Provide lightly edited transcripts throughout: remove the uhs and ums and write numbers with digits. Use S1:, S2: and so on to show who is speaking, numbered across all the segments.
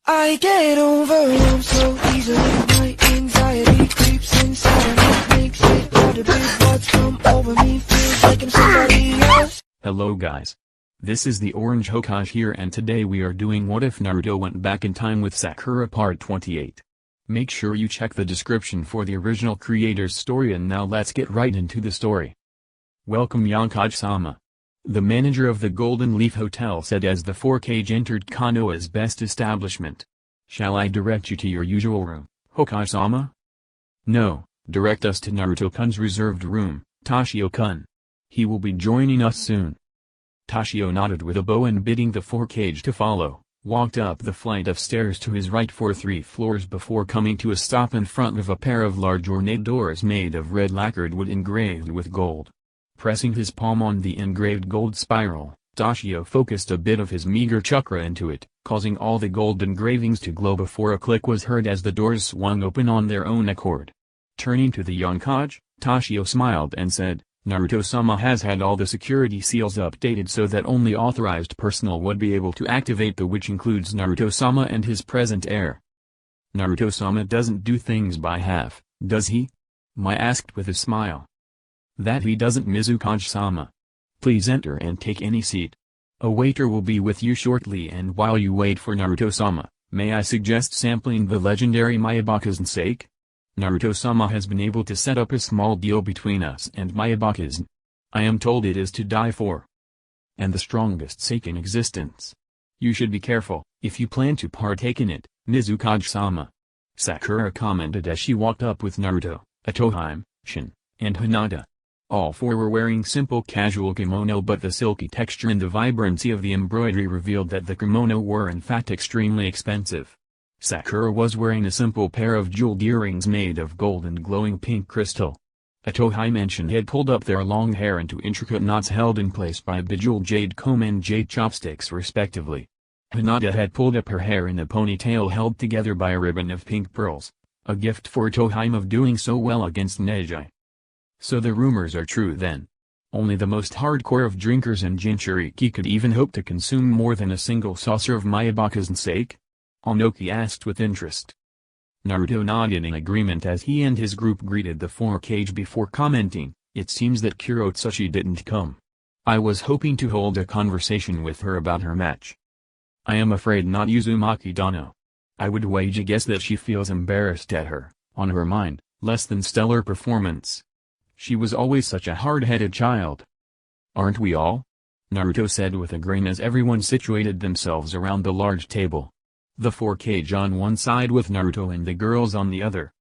S1: I get overwhelmed so easily. My anxiety creeps inside of me, makes it hard to breathe. What's come over me feels like I'm somebody else.
S2: Hello guys. This is the Orange Hokage here, and today we are doing What If Naruto Went Back in Time with Sakura Part 28. Make sure you check the description for the original creator's story, and now let's get right into the story. Welcome Hokage-sama. The manager of the Golden Leaf Hotel said as the 4Kage entered Konoha's best establishment. Shall I direct you to your usual room, Hokage-sama? No, direct us to Naruto-kun's reserved room, Tashio-kun. He will be joining us soon. Tashio nodded with a bow and, bidding the 4Kage to follow, walked up the flight of stairs to his right for 3 floors before coming to a stop in front of a pair of large ornate doors made of red lacquered wood engraved with gold. Pressing his palm on the engraved gold spiral, Tashio focused a bit of his meager chakra into it, causing all the gold engravings to glow before a click was heard as the doors swung open on their own accord. Turning to the Hokage, Tashio smiled and said, Naruto-sama has had all the security seals updated so that only authorized personnel would be able to activate them, which includes Naruto-sama and his present heir. Naruto-sama doesn't do things by half, does he? Mai asked with a smile. That he doesn't, Mizukage-sama. Please enter and take any seat. A waiter will be with you shortly, and while you wait for Naruto-sama, may I suggest sampling the legendary Mayabaka's sake? Naruto-sama has been able to set up a small deal between us and Mayabaka's. I am told it is to die for. And the strongest sake in existence. You should be careful, if you plan to partake in it, Mizukage-sama. Sakura commented as she walked up with Naruto, Atohime, Shin, and Hinata. All 4 were wearing simple casual kimono, but the silky texture and the vibrancy of the embroidery revealed that the kimono were in fact extremely expensive. Sakura was wearing a simple pair of jeweled earrings made of gold and glowing pink crystal. Atohime and Shin had pulled up their long hair into intricate knots held in place by a bejeweled jade comb and jade chopsticks respectively. Hinata had pulled up her hair in a ponytail held together by a ribbon of pink pearls, a gift for Atohime of doing so well against Neji. So the rumors are true then. Only the most hardcore of drinkers and Jinchuriki could even hope to consume more than a single saucer of Mayabaka's sake? Onoki asked with interest. Naruto nodded in agreement as he and his group greeted the 4Kage before commenting, it seems that Kurotsuchi didn't come. I was hoping to hold a conversation with her about her match. I am afraid not, Uzumaki-dono. I would wager a guess that she feels embarrassed at her, on her mind, less than stellar performance. She was always such a hard-headed child. Aren't we all? Naruto said with a grin as everyone situated themselves around the large table. The 4Kage on one side with Naruto and the girls on the other.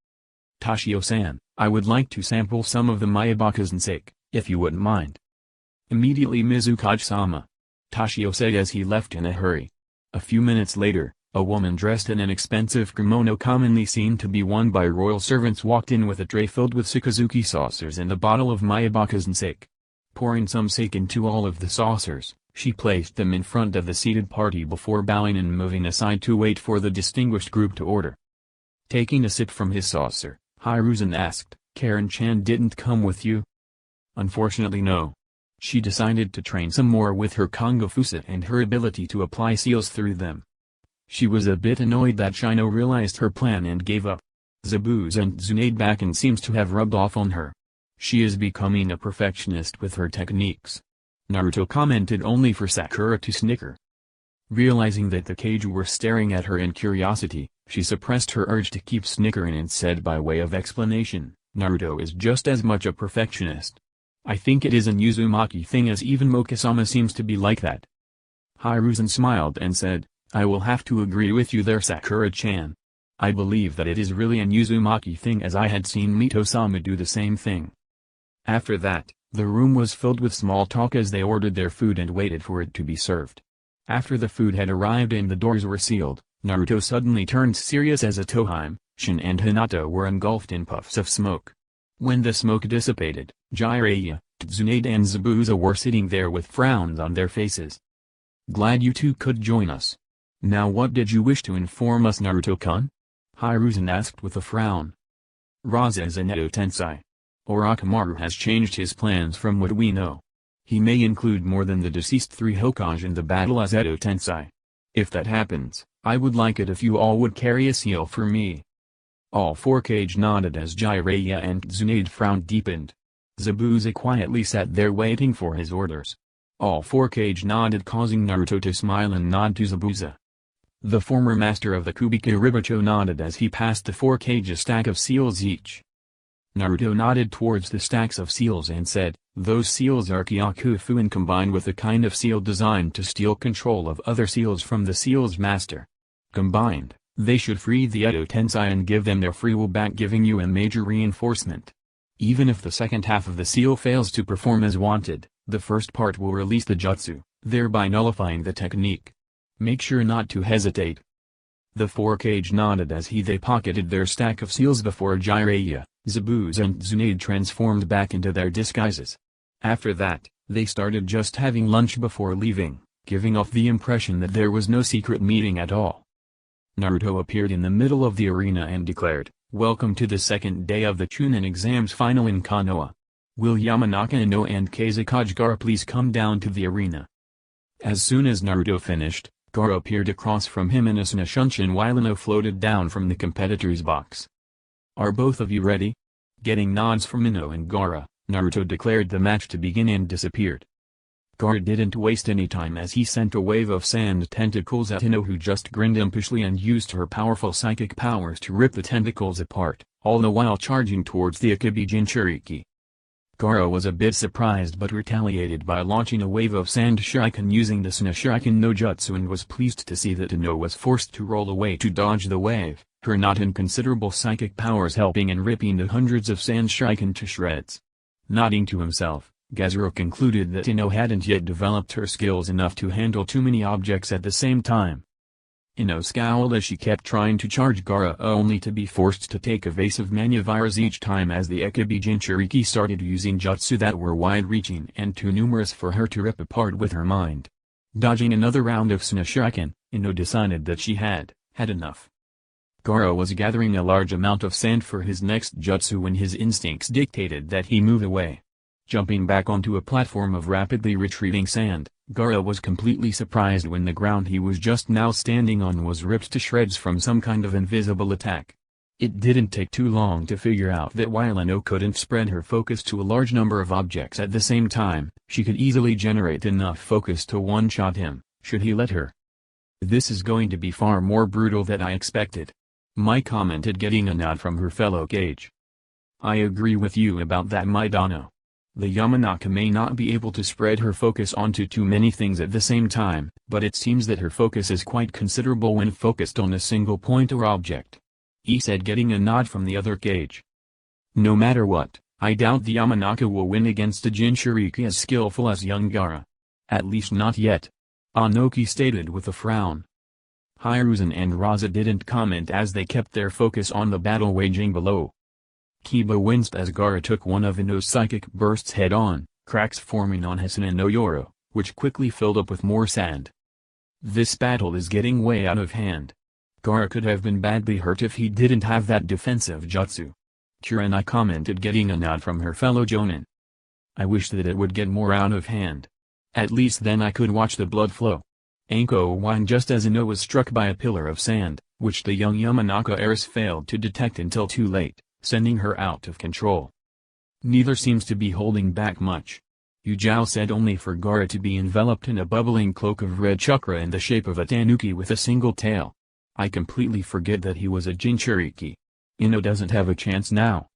S2: Tashio-san, I would like to sample some of the Mayabaka's sake, if you wouldn't mind. Immediately, Mizukage-sama. Tashio said as he left in a hurry. A few minutes later, a woman dressed in an expensive kimono commonly seen to be worn by royal servants walked in with a tray filled with Sakazuki saucers and a bottle of Mayabaka's sake. Pouring some sake into all of the saucers, she placed them in front of the seated party before bowing and moving aside to wait for the distinguished group to order. Taking a sip from his saucer, Hiruzen asked, Karen-chan didn't come with you? Unfortunately no. She decided to train some more with her Kongofusa and her ability to apply seals through them. She was a bit annoyed that Shino realized her plan and gave up. Zabuza and Tsunade Bakken seems to have rubbed off on her. She is becoming a perfectionist with her techniques. Naruto commented only for Sakura to snicker. Realizing that the Kage were staring at her in curiosity, she suppressed her urge to keep snickering and said by way of explanation, Naruto is just as much a perfectionist. I think it is an Uzumaki thing, as even Mokusama seems to be like that. Hiruzen smiled and said, I will have to agree with you there, Sakura-chan. I believe that it is really an Uzumaki thing, as I had seen Mito-sama do the same thing. After that, the room was filled with small talk as they ordered their food and waited for it to be served. After the food had arrived and the doors were sealed, Naruto suddenly turned serious as Atohime, Shin and Hinata were engulfed in puffs of smoke. When the smoke dissipated, Jiraiya, Tsunade and Zabuza were sitting there with frowns on their faces. Glad you two could join us. Now what did you wish to inform us, Naruto-kun? Hiruzen asked with a frown. Raza is an Edo tensei. Orochimaru has changed his plans from what we know. He may include more than the deceased 3 Hokage in the battle as Edo tensei. If that happens, I would like it if you all would carry a seal for me. All four Kage nodded as Jiraiya and Tsunade frowned deepened. Zabuza quietly sat there waiting for his orders. All four Kage nodded, causing Naruto to smile and nod to Zabuza. The former master of the Kubika Ribacho nodded as he passed the four Kage a stack of seals each. Naruto nodded towards the stacks of seals and said, "Those seals are Kyakufu and combined with a kind of seal designed to steal control of other seals from the seal's master. Combined, they should free the Edo Tensei and give them their free will back, giving you a major reinforcement. Even if the second half of the seal fails to perform as wanted, the first part will release the jutsu, thereby nullifying the technique. Make sure not to hesitate." The four Kage nodded as they pocketed their stack of seals before Jiraiya, Zabuza and Tsunade transformed back into their disguises. After that, they started just having lunch before leaving, giving off the impression that there was no secret meeting at all. Naruto appeared in the middle of the arena and declared, "Welcome to the second day of the Chunin exams final in Konoha. Will Yamanaka Ino and Kazekage Gaara please come down to the arena?" As soon as Naruto finished, Gaara appeared across from him in a Shunshin while Ino floated down from the competitor's box. "Are both of you ready?" Getting nods from Ino and Gaara, Naruto declared the match to begin and disappeared. Gaara didn't waste any time as he sent a wave of sand tentacles at Ino, who just grinned impishly and used her powerful psychic powers to rip the tentacles apart, all the while charging towards the Akebi Jinchuriki. Gaara was a bit surprised but retaliated by launching a wave of sand shuriken using the Suna Shuriken no Jutsu and was pleased to see that Ino was forced to roll away to dodge the wave, her not inconsiderable psychic powers helping in ripping the hundreds of sand shuriken to shreds. Nodding to himself, Gazuro concluded that Ino hadn't yet developed her skills enough to handle too many objects at the same time. Ino scowled as she kept trying to charge Gaara only to be forced to take evasive maneuvers each time as the Akebi Jinchuriki started using jutsu that were wide-reaching and too numerous for her to rip apart with her mind. Dodging another round of Suna Shuriken, Ino decided that she had enough. Gaara was gathering a large amount of sand for his next jutsu when his instincts dictated that he move away. Jumping back onto a platform of rapidly retreating sand, Gaara was completely surprised when the ground he was just now standing on was ripped to shreds from some kind of invisible attack. It didn't take too long to figure out that while Ino couldn't spread her focus to a large number of objects at the same time, she could easily generate enough focus to one-shot him, should he let her. "This is going to be far more brutal than I expected," Mai commented, getting a nod from her fellow Kage. "I agree with you about that, Maidano. The Yamanaka may not be able to spread her focus onto too many things at the same time, but it seems that her focus is quite considerable when focused on a single point or object," he said, getting a nod from the other Kage. "No matter what, I doubt the Yamanaka will win against a Jinchuriki as skillful as young Gaara. At least not yet," Anoki stated with a frown. Hiruzen and Raza didn't comment as they kept their focus on the battle waging below. Kiba winced as Gaara took one of Ino's psychic bursts head-on, cracks forming on Hisuna no Yoro, which quickly filled up with more sand. "This battle is getting way out of hand. Gaara could have been badly hurt if he didn't have that defensive jutsu." Kurenai commented, getting a nod from her fellow Jonin. "I wish that it would get more out of hand. At least then I could watch the blood flow." Anko whined just as Ino was struck by a pillar of sand, which the young Yamanaka heiress failed to detect until too late, sending her out of control. "Neither seems to be holding back much," Yujao said, only for Gaara to be enveloped in a bubbling cloak of red chakra in the shape of a tanuki with a single tail. "I completely forget that he was a Jinchuriki. Ino doesn't have a chance now."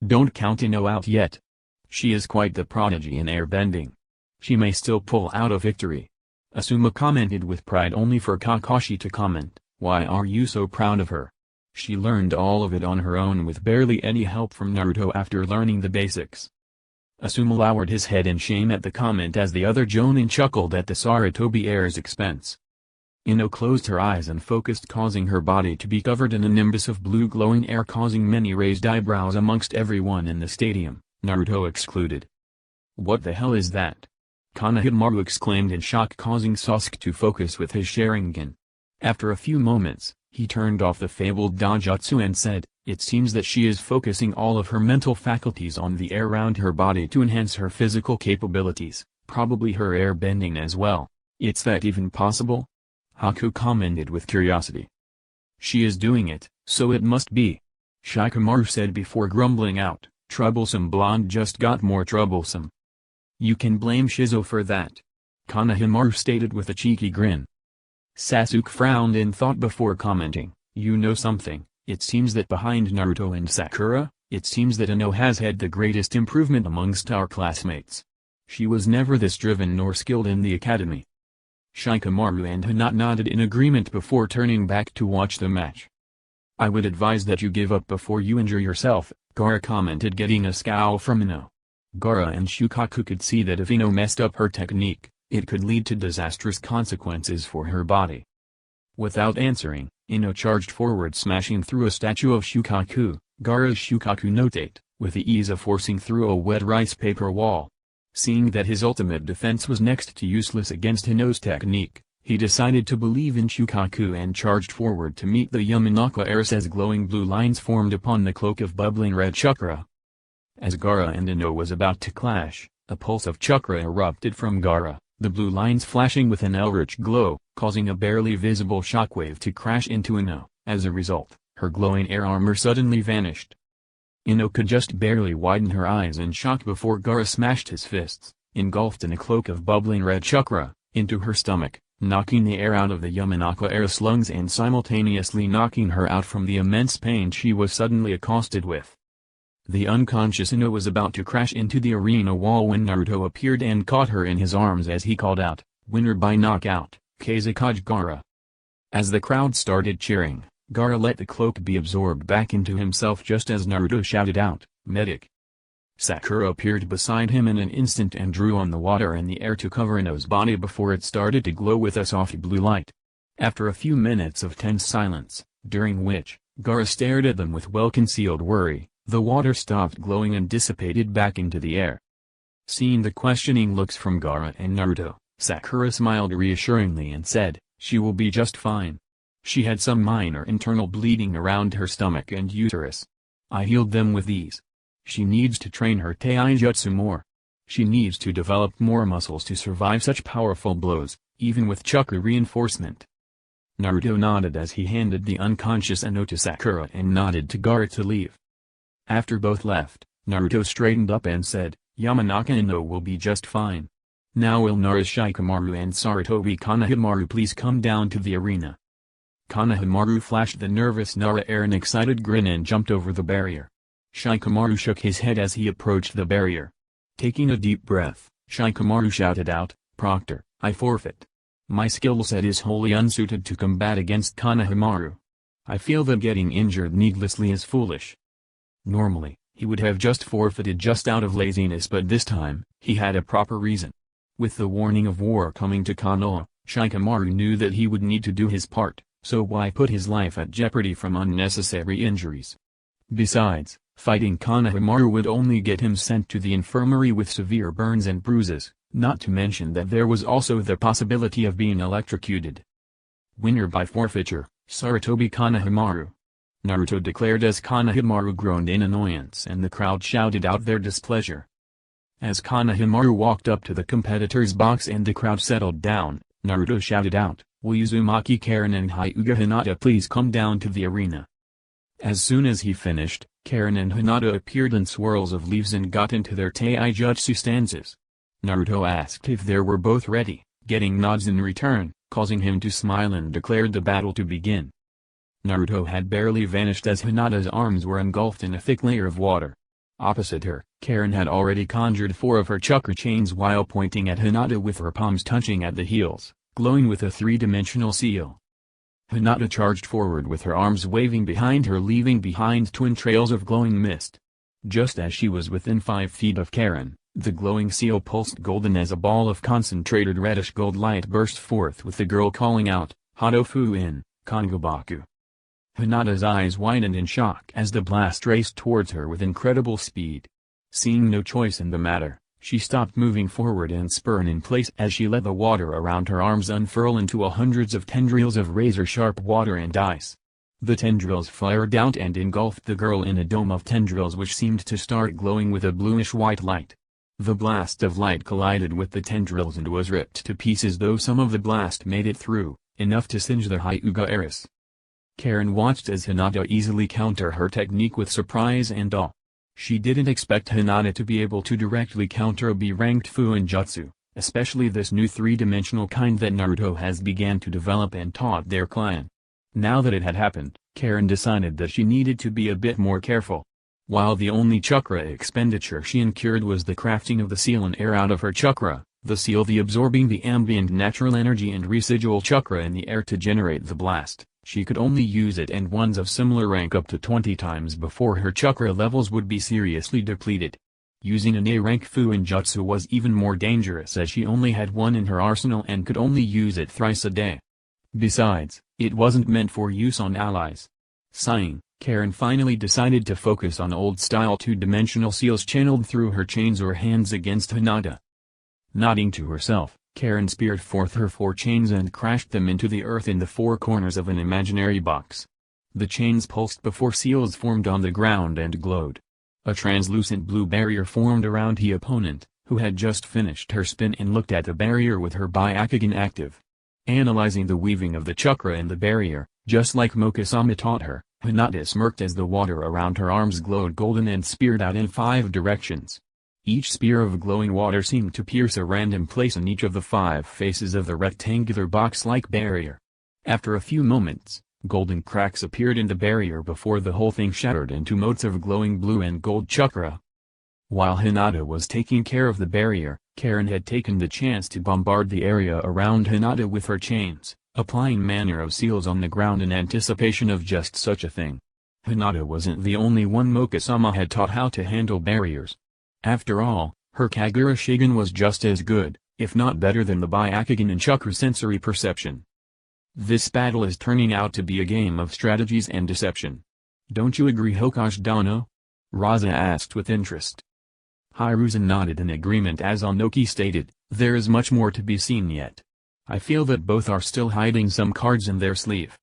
S2: "Don't count Ino out yet. She is quite the prodigy in airbending. She may still pull out a victory." Asuma commented with pride, only for Kakashi to comment, "Why are you so proud of her? She learned all of it on her own with barely any help from Naruto after learning the basics." Asuma lowered his head in shame at the comment as the other Jonin chuckled at the Sarutobi heir's expense. Ino closed her eyes and focused, causing her body to be covered in a nimbus of blue glowing air, causing many raised eyebrows amongst everyone in the stadium, Naruto excluded. "What the hell is that?" Konohamaru exclaimed in shock, causing Sasuke to focus with his Sharingan. After a few moments, he turned off the fabled Dojutsu and said, "It seems that she is focusing all of her mental faculties on the air around her body to enhance her physical capabilities, probably her air bending as well. It's that even possible?" Haku commented with curiosity. She is doing it, so it must be. Shikamaru said before grumbling out, troublesome blonde just got more troublesome. You can blame Shizo for that. Kanehamaru stated with a cheeky grin. Sasuke frowned in thought before commenting, you know something, it seems that behind Naruto and Sakura, it seems that Ino has had the greatest improvement amongst our classmates. She was never this driven nor skilled in the academy. Shikamaru and Hinata nodded in agreement before turning back to watch the match. I would advise that you give up before you injure yourself, Gaara commented, getting a scowl from Ino. Gaara and Shukaku could see that if Ino messed up her technique, it could lead to disastrous consequences for her body. Without answering, Ino charged forward, smashing through a statue of Shukaku, Gaara's Shukaku notate, with the ease of forcing through a wet rice paper wall. Seeing that his ultimate defense was next to useless against Ino's technique, he decided to believe in Shukaku and charged forward to meet the Yamanaka heiress as glowing blue lines formed upon the cloak of bubbling red chakra. As Gaara and Ino was about to clash, a pulse of chakra erupted from Gaara, the blue lines flashing with an eldritch glow, causing a barely visible shockwave to crash into Ino. As a result, her glowing air armor suddenly vanished. Ino could just barely widen her eyes in shock before Gaara smashed his fists, engulfed in a cloak of bubbling red chakra, into her stomach, knocking the air out of the Yamanaka heiress' lungs and simultaneously knocking her out from the immense pain she was suddenly accosted with. The unconscious Ino was about to crash into the arena wall when Naruto appeared and caught her in his arms as he called out, "Winner by knockout, Kazekage Gaara." As the crowd started cheering, Gaara let the cloak be absorbed back into himself just as Naruto shouted out, "Medic!" Sakura appeared beside him in an instant and drew on the water in the air to cover Ino's body before it started to glow with a soft blue light. After a few minutes of tense silence, during which, Gaara stared at them with well-concealed worry, the water stopped glowing and dissipated back into the air. Seeing the questioning looks from Gaara and Naruto, Sakura smiled reassuringly and said, "She will be just fine. She had some minor internal bleeding around her stomach and uterus. I healed them with ease. She needs to train her taijutsu more. She needs to develop more muscles to survive such powerful blows, even with chakra reinforcement." Naruto nodded as he handed the unconscious Ino to Sakura and nodded to Gaara to leave. After both left, Naruto straightened up and said, "Yamanaka Ino will be just fine. Now will Naruto Shikamaru and Sarutobi Kanehamaru please come down to the arena?" Kanehamaru flashed the nervous Nara air an excited grin and jumped over the barrier. Shikamaru shook his head as he approached the barrier. Taking a deep breath, Shikamaru shouted out, "Proctor, I forfeit. My skill set is wholly unsuited to combat against Kanehamaru. I feel that getting injured needlessly is foolish." Normally, he would have just forfeited just out of laziness, but this time, he had a proper reason. With the warning of war coming to Konoha, Shikamaru knew that he would need to do his part, so why put his life at jeopardy from unnecessary injuries? Besides, fighting Kanehamaru would only get him sent to the infirmary with severe burns and bruises, not to mention that there was also the possibility of being electrocuted. "Winner by forfeiture, Sarutobi Kanehamaru," Naruto declared as Kanehamaru groaned in annoyance and the crowd shouted out their displeasure. As Kanehamaru walked up to the competitor's box and the crowd settled down, Naruto shouted out, "Will Uzumaki Karen and Hyuga Hinata please come down to the arena?" As soon as he finished, Karen and Hinata appeared in swirls of leaves and got into their taijutsu stances. Naruto asked if they were both ready, getting nods in return, causing him to smile, and declared the battle to begin. Naruto had barely vanished as Hinata's arms were engulfed in a thick layer of water. Opposite her, Karen had already conjured 4 of her chakra chains while pointing at Hinata with her palms touching at the heels, glowing with a 3-dimensional seal. Hinata charged forward with her arms waving behind her, leaving behind twin trails of glowing mist. Just as she was within 5 feet of Karen, the glowing seal pulsed golden as a ball of concentrated reddish gold light burst forth with the girl calling out, "Hadofu in, Kongobaku." Hinata's eyes widened in shock as the blast raced towards her with incredible speed. Seeing no choice in the matter, she stopped moving forward and spun in place as she let the water around her arms unfurl into hundreds of tendrils of razor-sharp water and ice. The tendrils flared out and engulfed the girl in a dome of tendrils which seemed to start glowing with a bluish-white light. The blast of light collided with the tendrils and was ripped to pieces, though some of the blast made it through. enough to singe the Hyuga heiress. Karen watched as Hinata easily counter her technique with surprise and awe. She didn't expect Hinata to be able to directly counter a B-ranked Fuinjutsu, especially this new three-dimensional kind that Naruto has began to develop and taught their clan. Now that it had happened, Karen decided that she needed to be a bit more careful. While the only chakra expenditure she incurred was the crafting of the seal and air out of her chakra, the seal absorbing the ambient natural energy and residual chakra in the air to generate the blast, she could only use it and ones of similar rank up to 20 times before her chakra levels would be seriously depleted. Using an A-rank Fuinjutsu was even more dangerous as she only had one in her arsenal and could only use it thrice a day. Besides, it wasn't meant for use on allies. Sighing, Karen finally decided to focus on old-style two-dimensional seals channeled through her chains or hands against Hinata. Nodding to herself, Karen speared forth her 4 chains and crashed them into the earth in the 4 corners of an imaginary box. The chains pulsed before seals formed on the ground and glowed. A translucent blue barrier formed around the opponent, who had just finished her spin and looked at the barrier with her Byakugan active. Analyzing the weaving of the chakra in the barrier, just like Mokusama taught her, Hinata smirked as the water around her arms glowed golden and speared out in 5 directions. Each spear of glowing water seemed to pierce a random place in each of the 5 faces of the rectangular box-like barrier. After a few moments, golden cracks appeared in the barrier before the whole thing shattered into motes of glowing blue and gold chakra. While Hinata was taking care of the barrier, Karen had taken the chance to bombard the area around Hinata with her chains, applying manner of seals on the ground in anticipation of just such a thing. Hinata wasn't the only one Mokusama had taught how to handle barriers. After all, her Kagura Shigen was just as good, if not better than the Byakugan in chakra sensory perception. This battle is turning out to be a game of strategies and deception. Don't you agree, Hokage Dano? Raza asked with interest. Hiruzen nodded in agreement as Onoki stated, there is much more to be seen yet. I feel that both are still hiding some cards in their sleeve.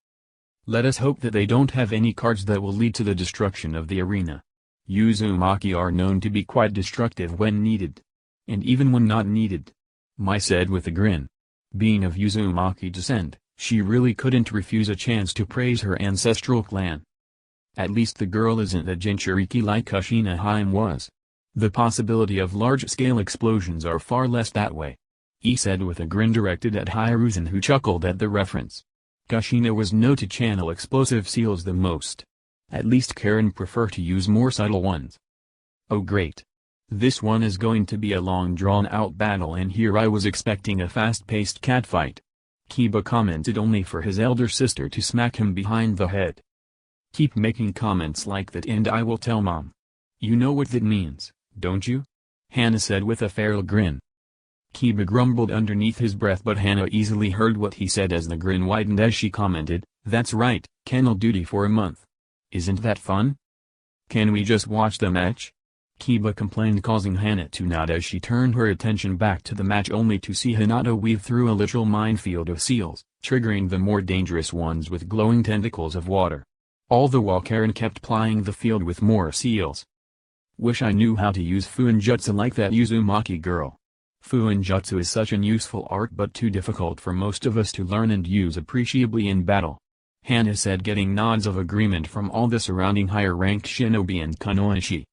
S2: Let us hope that they don't have any cards that will lead to the destruction of the arena. Uzumaki are known to be quite destructive when needed. And even when not needed. Mai said with a grin. Being of Uzumaki descent, she really couldn't refuse a chance to praise her ancestral clan. At least the girl isn't a Jinchuriki like Kushina Haim was. The possibility of large-scale explosions are far less that way. He said with a grin directed at Hiruzen, who chuckled at the reference. Kushina was known to channel explosive seals the most. At least Karen prefer to use more subtle ones. Oh great. This one is going to be a long drawn-out battle, and here I was expecting a fast-paced catfight. Kiba commented only for his elder sister to smack him behind the head. Keep making comments like that and I will tell Mom. You know what that means, don't you? Hannah said with a feral grin. Kiba grumbled underneath his breath, but Hannah easily heard what he said as the grin widened as she commented, that's right, kennel duty for a month. Isn't that fun? Can we just watch the match? Kiba complained, causing Hannah to nod as she turned her attention back to the match, only to see Hinata weave through a literal minefield of seals, triggering the more dangerous ones with glowing tentacles of water. All the while Karen kept plying the field with more seals. Wish I knew how to use Fuinjutsu like that Uzumaki girl. Fuinjutsu is such an useful art but too difficult for most of us to learn and use appreciably in battle. Hannah said, getting nods of agreement from all the surrounding higher-ranked shinobi and kunoichi.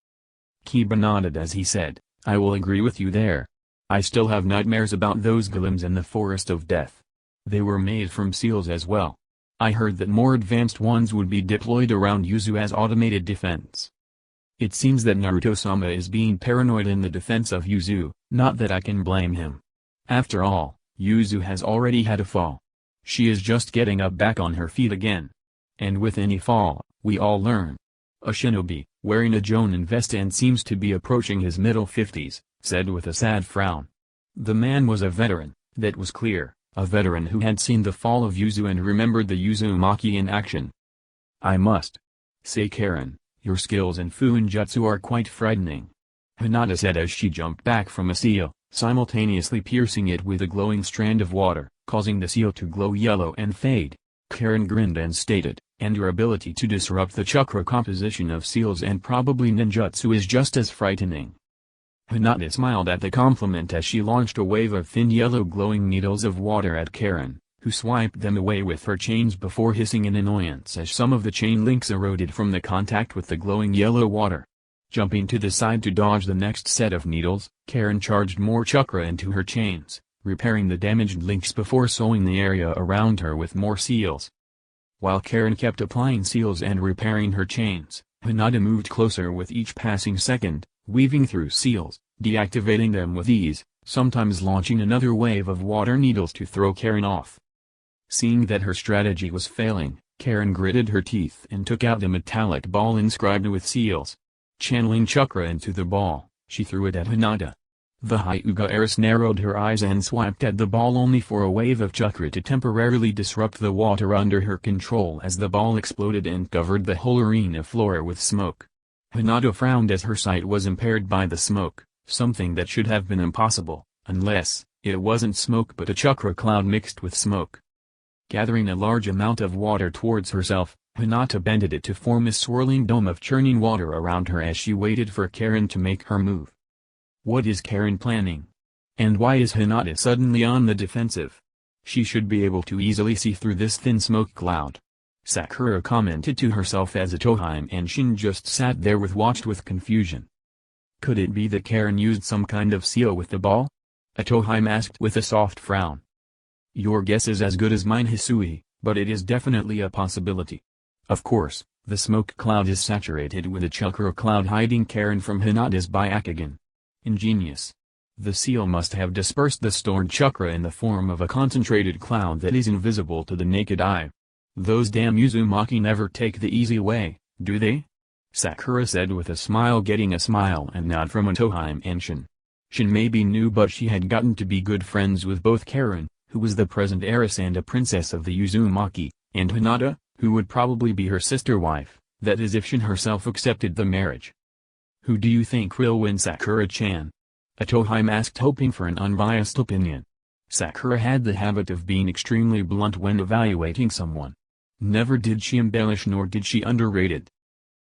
S2: Kiba nodded as he said, I will agree with you there. I still have nightmares about those golems in the Forest of Death. They were made from seals as well. I heard that more advanced ones would be deployed around Yuzu as automated defense. It seems that Naruto-sama is being paranoid in the defense of Yuzu, not that I can blame him. After all, Yuzu has already had a fall. She is just getting up back on her feet again. And with any fall, we all learn. A shinobi, wearing a jonin vest and seems to be approaching his middle 50s, said with a sad frown. The man was a veteran, that was clear, a veteran who had seen the fall of Yuzu and remembered the Uzumaki in action. I must say, Karen, your skills in Fuinjutsu are quite frightening. Hinata said as she jumped back from a seal, simultaneously piercing it with a glowing strand of water, causing the seal to glow yellow and fade. Karen grinned and stated, and your ability to disrupt the chakra composition of seals and probably ninjutsu is just as frightening. Hinata smiled at the compliment as she launched a wave of thin yellow glowing needles of water at Karen, who swiped them away with her chains before hissing in annoyance as some of the chain links eroded from the contact with the glowing yellow water. Jumping to the side to dodge the next set of needles, Karen charged more chakra into her chains, repairing the damaged links before sewing the area around her with more seals. While Karen kept applying seals and repairing her chains, Hinata moved closer with each passing second, weaving through seals, deactivating them with ease, sometimes launching another wave of water needles to throw Karen off. Seeing that her strategy was failing, Karen gritted her teeth and took out a metallic ball inscribed with seals. Channeling chakra into the ball, she threw it at Hinata. The Hyuga heiress narrowed her eyes and swiped at the ball only for a wave of chakra to temporarily disrupt the water under her control as the ball exploded and covered the whole arena floor with smoke. Hinata frowned as her sight was impaired by the smoke, something that should have been impossible, unless it wasn't smoke but a chakra cloud mixed with smoke. Gathering a large amount of water towards herself, Hinata bended it to form a swirling dome of churning water around her as she waited for Karen to make her move. What is Karen planning? And why is Hinata suddenly on the defensive? She should be able to easily see through this thin smoke cloud. Sakura commented to herself as Itohime and Shin just sat there watched with confusion. Could it be that Karen used some kind of seal with the ball? Itohime asked with a soft frown. Your guess is as good as mine, Hisui, but it is definitely a possibility. Of course, the smoke cloud is saturated with a chakra cloud hiding Karen from Hinata's Byakugan. Ingenious. The seal must have dispersed the stored chakra in the form of a concentrated cloud that is invisible to the naked eye. Those damn Uzumaki never take the easy way, do they? Sakura said with a smile, getting a smile and nod from Itohime and Shin. Shin maybe knew, but she had gotten to be good friends with both Karen, who was the present heiress and a princess of the Uzumaki, and Hinata, who would probably be her sister wife, that is if Shin herself accepted the marriage. Who do you think will win, Sakura-chan? Itohime asked, hoping for an unbiased opinion. Sakura had the habit of being extremely blunt when evaluating someone. Never did she embellish nor did she underrate it.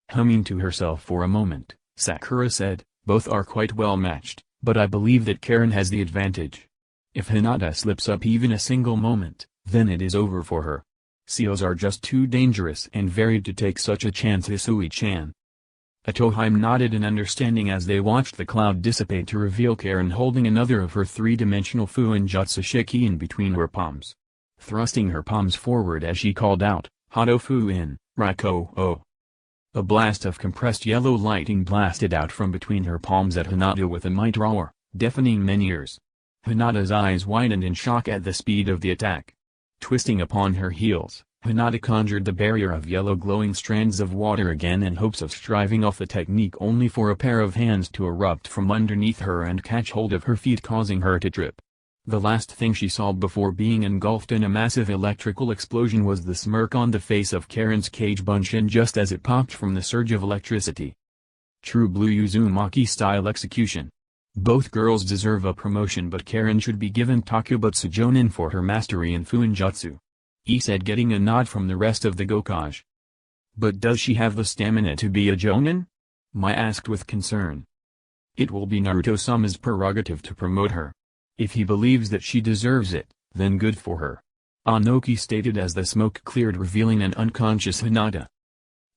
S2: Humming to herself for a moment, Sakura said, both are quite well matched, but I believe that Karen has the advantage. If Hinata slips up even a single moment, then it is over for her. Seals are just too dangerous and varied to take such a chance, Hisui-chan. Itohime nodded in understanding as they watched the cloud dissipate to reveal Karen holding another of her three-dimensional Fuinjutsu Shiki in between her palms. Thrusting her palms forward as she called out, Hado Fuin, Rako-o. A blast of compressed yellow lighting blasted out from between her palms at Hinata with a might roar, deafening many ears. Hinata's eyes widened in shock at the speed of the attack. Twisting upon her heels, Hinata conjured the barrier of yellow glowing strands of water again in hopes of striving off the technique, only for a pair of hands to erupt from underneath her and catch hold of her feet, causing her to trip. The last thing she saw before being engulfed in a massive electrical explosion was the smirk on the face of Karen's cage Bunshin just as it popped from the surge of electricity. True blue Uzumaki style execution. Both girls deserve a promotion, but Karen should be given Takubutsu Jonin for her mastery in Fuinjutsu. Said, getting a nod from the rest of the Gokage. But does she have the stamina to be a Jonin? Mai asked with concern. It will be Naruto-sama's prerogative to promote her. If he believes that she deserves it, then good for her. Anoki stated as the smoke cleared, revealing an unconscious Hinata.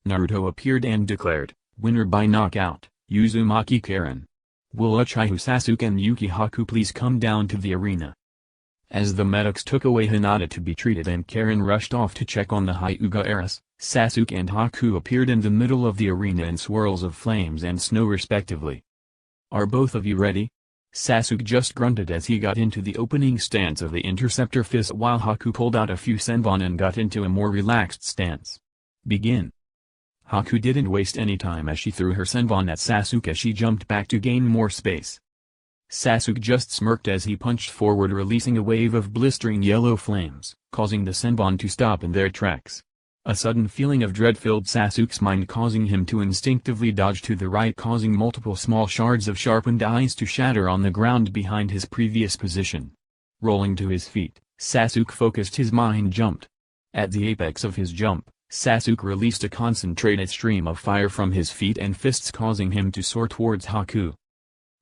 S2: Naruto appeared and declared, winner by knockout, Uzumaki Karen. Will Uchiha Sasuke and Yuki Haku please come down to the arena? As the medics took away Hinata to be treated and Karen rushed off to check on the Hyuga heiress, Sasuke and Haku appeared in the middle of the arena in swirls of flames and snow respectively. Are both of you ready? Sasuke just grunted as he got into the opening stance of the interceptor fist, while Haku pulled out a few senbon and got into a more relaxed stance. Begin. Haku didn't waste any time as she threw her senbon at Sasuke as she jumped back to gain more space. Sasuke just smirked as he punched forward, releasing a wave of blistering yellow flames, causing the senbon to stop in their tracks. A sudden feeling of dread filled Sasuke's mind, causing him to instinctively dodge to the right, causing multiple small shards of sharpened ice to shatter on the ground behind his previous position. Rolling to his feet, Sasuke focused his mind, jumped. At the apex of his jump, Sasuke released a concentrated stream of fire from his feet and fists, causing him to soar towards Haku.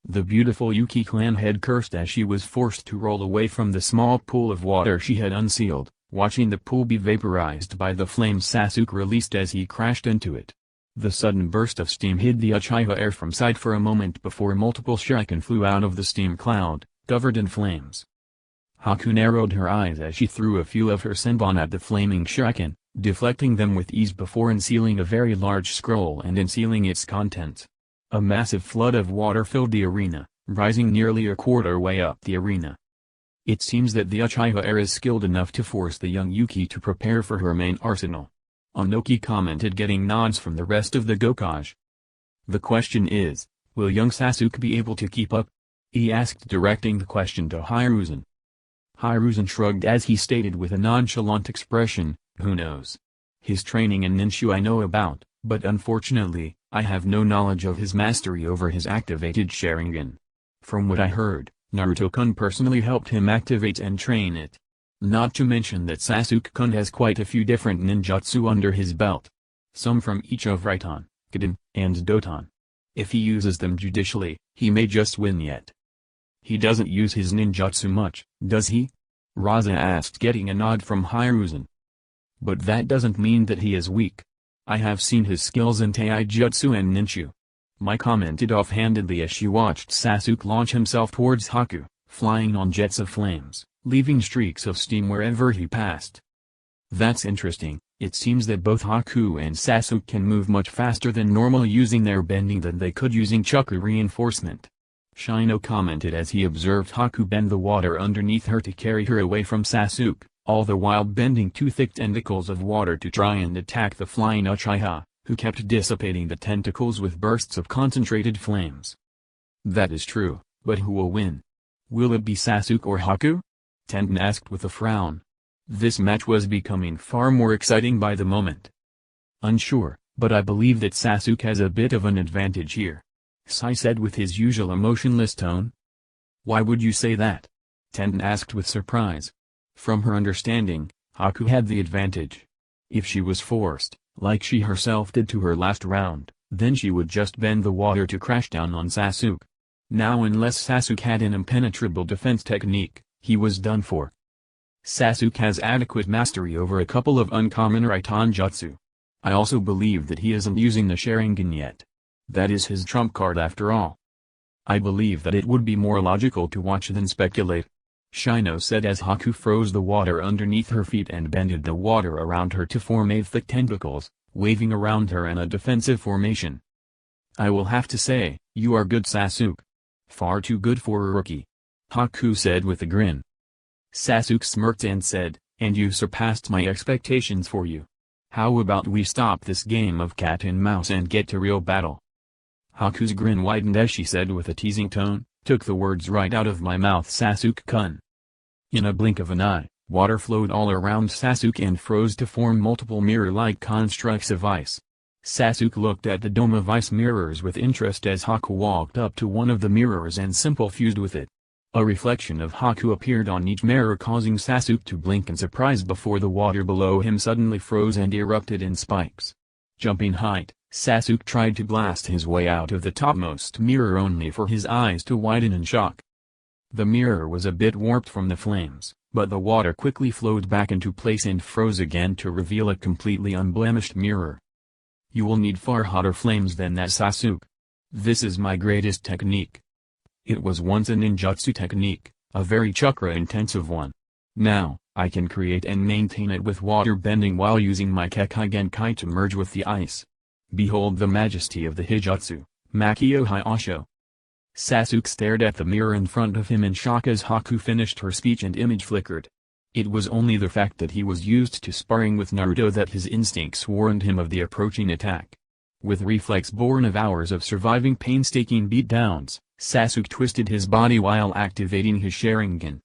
S2: The beautiful Yuki clan head cursed as she was forced to roll away from the small pool of water she had unsealed, watching the pool be vaporized by the flames Sasuke released as he crashed into it. The sudden burst of steam hid the Uchiha heir from sight for a moment before multiple shuriken flew out of the steam cloud, covered in flames. Haku narrowed her eyes as she threw a few of her senbon at the flaming shuriken, deflecting them with ease before unsealing a very large scroll and unsealing its contents. A massive flood of water filled the arena, rising nearly a quarter way up the arena. It seems that the Uchiha heir is skilled enough to force the young Yuki to prepare for her main arsenal. Onoki commented, getting nods from the rest of the Hokage. The question is, will young Sasuke be able to keep up? He asked, directing the question to Hiruzen. Hiruzen shrugged as he stated with a nonchalant expression, who knows? His training in Ninshu I know about, but unfortunately, I have no knowledge of his mastery over his activated Sharingan. From what I heard, Naruto-kun personally helped him activate and train it. Not to mention that Sasuke-kun has quite a few different ninjutsu under his belt. Some from each of Raiton, Kiden, and Doton. If he uses them judicially, he may just win yet. He doesn't use his ninjutsu much, does he? Raza asked, getting a nod from Hiruzen. But that doesn't mean that he is weak. I have seen his skills in taijutsu and ninshu. Mai commented offhandedly as she watched Sasuke launch himself towards Haku, flying on jets of flames, leaving streaks of steam wherever he passed. That's interesting. It seems that both Haku and Sasuke can move much faster than normal using their bending than they could using chakra reinforcement. Shino commented as he observed Haku bend the water underneath her to carry her away from Sasuke, all the while bending two thick tentacles of water to try and attack the flying Uchiha, who kept dissipating the tentacles with bursts of concentrated flames. That is true, but who will win? Will it be Sasuke or Haku? Tenten asked with a frown. This match was becoming far more exciting by the moment. Unsure, but I believe that Sasuke has a bit of an advantage here. Sai said with his usual emotionless tone. Why would you say that? Tenten asked with surprise. From her understanding, Haku had the advantage. If she was forced, like she herself did to her last round, then she would just bend the water to crash down on Sasuke. Now unless Sasuke had an impenetrable defense technique, he was done for. Sasuke has adequate mastery over a couple of uncommon Raiton jutsu. I also believe that he isn't using the Sharingan yet. That is his trump card after all. I believe that it would be more logical to watch than speculate. Shino said as Haku froze the water underneath her feet and bended the water around her to form 8 thick tentacles, waving around her in a defensive formation. I will have to say, you are good, Sasuke. Far too good for a rookie. Haku said with a grin. Sasuke smirked and said, and you surpassed my expectations for you. How about we stop this game of cat and mouse and get to real battle? Haku's grin widened as she said with a teasing tone, took the words right out of my mouth, Sasuke-kun. In a blink of an eye, water flowed all around Sasuke and froze to form multiple mirror-like constructs of ice. Sasuke looked at the dome of ice mirrors with interest as Haku walked up to one of the mirrors and simple fused with it. A reflection of Haku appeared on each mirror, causing Sasuke to blink in surprise before the water below him suddenly froze and erupted in spikes. Jumping height, Sasuke tried to blast his way out of the topmost mirror only for his eyes to widen in shock. The mirror was a bit warped from the flames, but the water quickly flowed back into place and froze again to reveal a completely unblemished mirror. You will need far hotter flames than that, Sasuke. This is my greatest technique. It was once a ninjutsu technique, a very chakra-intensive one. Now, I can create and maintain it with water bending while using my Kekkei Genkai to merge with the ice. Behold the majesty of the Hijutsu, Makio Hyosho. Sasuke stared at the mirror in front of him in shock as Haku finished her speech and image flickered. It was only the fact that he was used to sparring with Naruto that his instincts warned him of the approaching attack. With reflex born of hours of surviving painstaking beatdowns, Sasuke twisted his body while activating his Sharingan.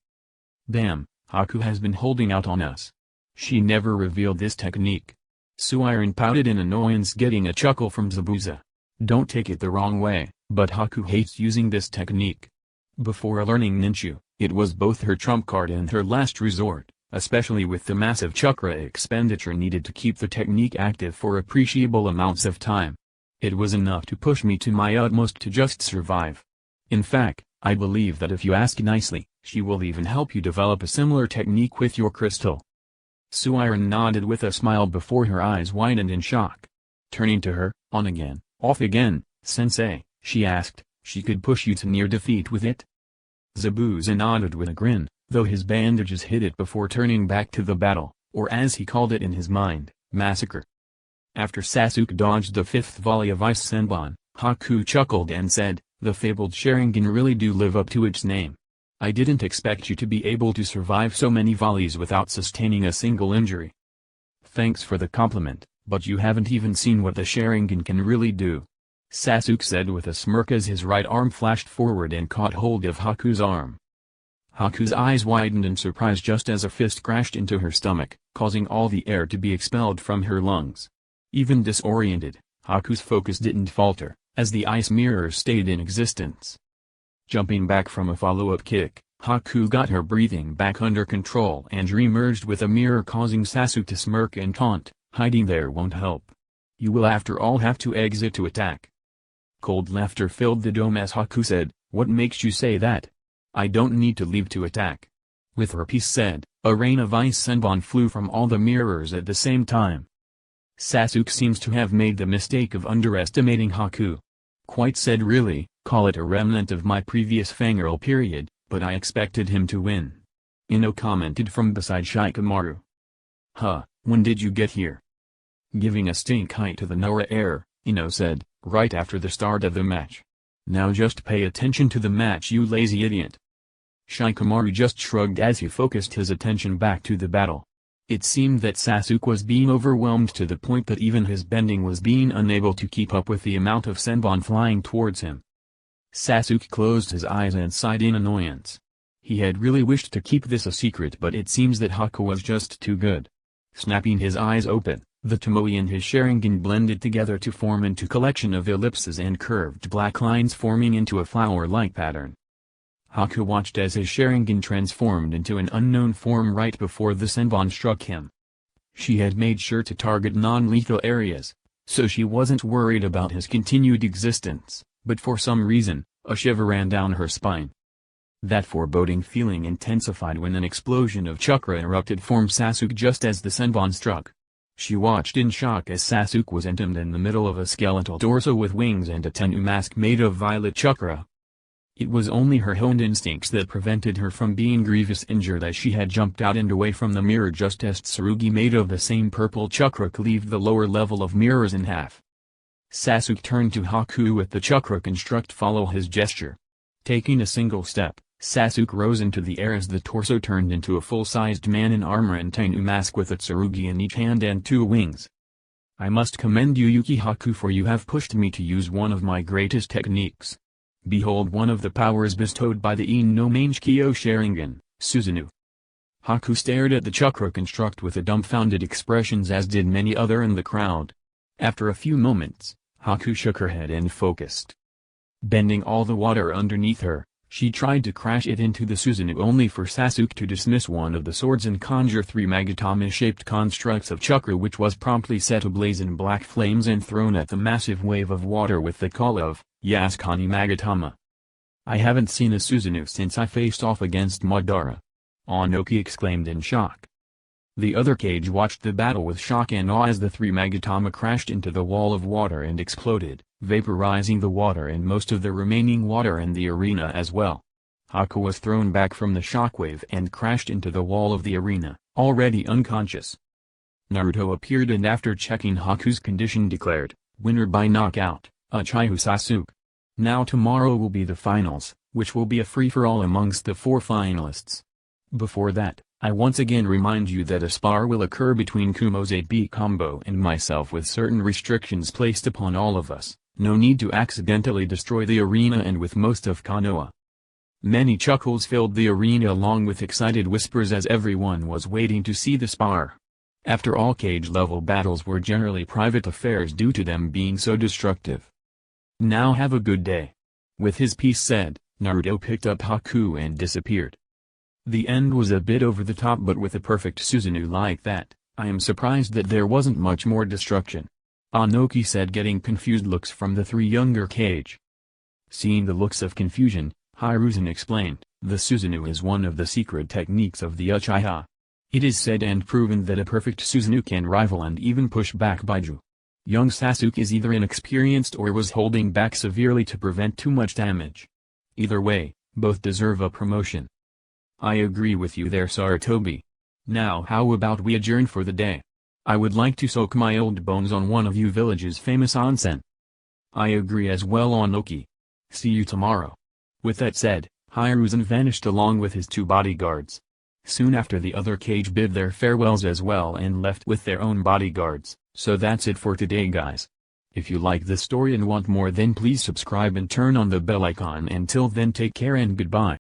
S2: Damn, Haku has been holding out on us. She never revealed this technique. Suiron pouted in annoyance, getting a chuckle from Zabuza. Don't take it the wrong way, but Haku hates using this technique. Before learning Ninshu, it was both her trump card and her last resort, especially with the massive chakra expenditure needed to keep the technique active for appreciable amounts of time. It was enough to push me to my utmost to just survive. In fact, I believe that if you ask nicely, she will even help you develop a similar technique with your crystal. Suiron nodded with a smile before her eyes widened in shock. Turning to her, on again, off again, sensei, she asked, she could push you to near defeat with it? Zabuza nodded with a grin, though his bandages hid it before turning back to the battle, or as he called it in his mind, massacre. After Sasuke dodged the fifth volley of Ice Senbon, Haku chuckled and said, the fabled Sharingan really do live up to its name. I didn't expect you to be able to survive so many volleys without sustaining a single injury. Thanks for the compliment, but you haven't even seen what the Sharingan can really do. Sasuke said with a smirk as his right arm flashed forward and caught hold of Haku's arm. Haku's eyes widened in surprise just as a fist crashed into her stomach, causing all the air to be expelled from her lungs. Even disoriented, Haku's focus didn't falter, as the ice mirror stayed in existence. Jumping back from a follow-up kick, Haku got her breathing back under control and re-merged with a mirror, causing Sasuke to smirk and taunt, hiding there won't help. You will after all have to exit to attack. Cold laughter filled the dome as Haku said, what makes you say that? I don't need to leave to attack. With her piece said, a rain of ice senbon flew from all the mirrors at the same time. Sasuke seems to have made the mistake of underestimating Haku. Quite said really, call it a remnant of my previous fangirl period, but I expected him to win. Ino commented from beside Shikamaru. Huh, when did you get here? Giving a stink eye to the Nora air, Ino said, right after the start of the match. Now just pay attention to the match, you lazy idiot. Shikamaru just shrugged as he focused his attention back to the battle. It seemed that Sasuke was being overwhelmed to the point that even his bending was being unable to keep up with the amount of senbon flying towards him. Sasuke closed his eyes and sighed in annoyance. He had really wished to keep this a secret, but it seems that Haku was just too good. Snapping his eyes open, the Tomoe and his Sharingan blended together to form into collection of ellipses and curved black lines forming into a flower-like pattern. Haku watched as his Sharingan transformed into an unknown form right before the senbon struck him. She had made sure to target non-lethal areas, so she wasn't worried about his continued existence, but for some reason, a shiver ran down her spine. That foreboding feeling intensified when an explosion of chakra erupted from Sasuke just as the senbon struck. She watched in shock as Sasuke was entombed in the middle of a skeletal torso with wings and a Tennu mask made of violet chakra. It was only her honed instincts that prevented her from being grievously injured, as she had jumped out and away from the mirror just as Tsurugi made of the same purple chakra cleaved the lower level of mirrors in half. Sasuke turned to Haku with the chakra construct follow his gesture. Taking a single step, Sasuke rose into the air as the torso turned into a full-sized man in armor and Tennu mask with a Tsurugi in each hand and two wings. I must commend you, Yuki Haku, for you have pushed me to use one of my greatest techniques. Behold one of the powers bestowed by the In no Mangekyo Sharingan, Susanoo. Haku stared at the chakra construct with a dumbfounded expression, as did many other in the crowd. After a few moments, Haku shook her head and focused. Bending all the water underneath her, she tried to crash it into the Susanoo, only for Sasuke to dismiss one of the swords and conjure three Magatama-shaped constructs of chakra, which was promptly set ablaze in black flames and thrown at the massive wave of water with the call of, Yasukani Magatama. I haven't seen a Susanoo since I faced off against Madara. Onoki exclaimed in shock. The other cage watched the battle with shock and awe as the three Magatama crashed into the wall of water and exploded, vaporizing the water and most of the remaining water in the arena as well. Haku was thrown back from the shockwave and crashed into the wall of the arena, already unconscious. Naruto appeared and after checking Haku's condition declared, winner by knockout, Uchiha Sasuke. Now tomorrow will be the finals, which will be a free-for-all amongst the 4 finalists. Before that, I once again remind you that a spar will occur between Kumo's AB combo and myself with certain restrictions placed upon all of us, no need to accidentally destroy the arena and with most of Konoha. Many chuckles filled the arena along with excited whispers as everyone was waiting to see the spar. After all, cage-level battles were generally private affairs due to them being so destructive. Now have a good day. With his piece said, Naruto picked up Haku and disappeared. The end was a bit over the top, but with a perfect Susanoo like that, I am surprised that there wasn't much more destruction. Onoki said, getting confused looks from the 3 younger cage. Seeing the looks of confusion, Hiruzen explained, "The Susanoo is one of the secret techniques of the Uchiha. It is said and proven that a perfect Susanoo can rival and even push back Bijū. Young Sasuke is either inexperienced or was holding back severely to prevent too much damage. Either way, both deserve a promotion." "I agree with you there, Sarutobi. Now how about we adjourn for the day? I would like to soak my old bones on one of you village's famous onsen." "I agree as well, Onoki. See you tomorrow." With that said, Hiruzen vanished along with his 2 bodyguards. Soon after, the other Kage bid their farewells as well and left with their own bodyguards. So that's it for today, guys. If you like this story and want more, then please subscribe and turn on the bell icon. Until then, take care and goodbye.